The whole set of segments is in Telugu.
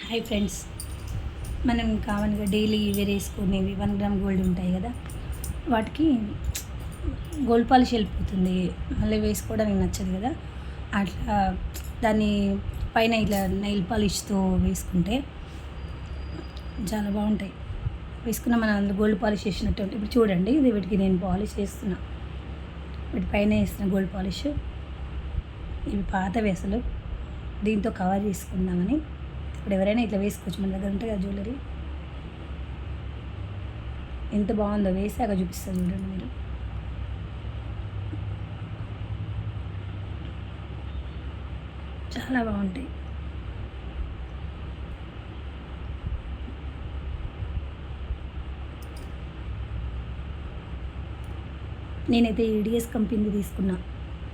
హాయ్ ఫ్రెండ్స్, మనం కామన్గా డైలీ వేర్ వేసుకునేవి 1 గ్రామ్ గోల్డ్ ఉంటాయి కదా, వాటికి గోల్డ్ పాలిష్ వెళ్ళిపోతుంది, మళ్ళీ వేసుకోవడానికి నచ్చదు కదా. అట్లా దాన్ని పైన ఇట్లా నెయిల్ పాలిష్తో వేసుకుంటే చాలా బాగుంటాయి. వేసుకున్న మనం అందులో గోల్డ్ పాలిష్ చేసినట్టు ఉంటుంది. ఇప్పుడు చూడండి, ఇది వీటికి నేను పాలిష్ చేస్తున్నా, వీటి పైన వేస్తున్న గోల్డ్ పాలిష్. ఇవి పాతవి అసలు, దీంతో కవర్ చేసుకుందామని. ఇప్పుడు ఎవరైనా ఇట్లా వేసుకోవచ్చు, మన దగ్గర ఉంటుంది కదా జ్యువెలరీ. ఎంత బాగుందో, వేసాక చూపిస్తుంది చూడండి మీరు. చాలా బాగుంటాయి. నేనైతే ఈడిఎస్ కంపెనీ తీసుకున్నా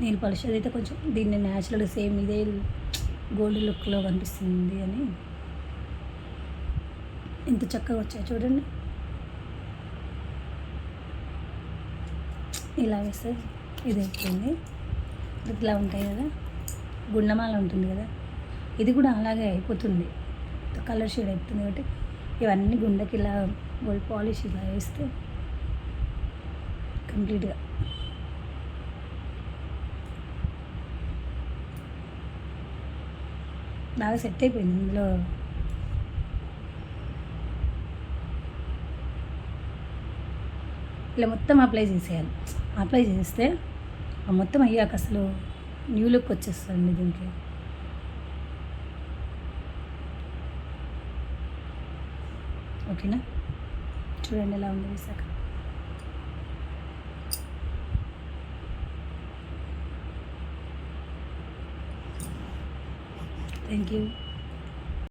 నేను పాలిష్. అదైతే కొంచెం దీన్ని న్యాచురల్ సేమ్ ఇదే గోల్డ్ లుక్లో కనిపిస్తుంది అని. ఎంత చక్కగా వచ్చాయి చూడండి. ఇలా వేస్తే ఇది అయిపోయింది. ఇట్లా ఉంటాయి కదా, గుండమాల ఉంటుంది కదా, ఇది కూడా అలాగే అయిపోతుంది, కలర్ షేడ్ అయిపోతుంది. కాబట్టి ఇవన్నీ గుండెకి ఇలా గోల్డ్ పాలిష్ ఇలా వేస్తే కంప్లీట్గా బాగా సెట్ అయిపోయింది. ఇందులో ఇలా మొత్తం అప్లై చేసేయాలి. అప్లై చేస్తే మొత్తం అయ్యాక అసలు న్యూ లుక్ వచ్చేస్తుంది దీనికి. ఓకేనా, చూడండి ఎలా ఉంది వేసాక. Thank you.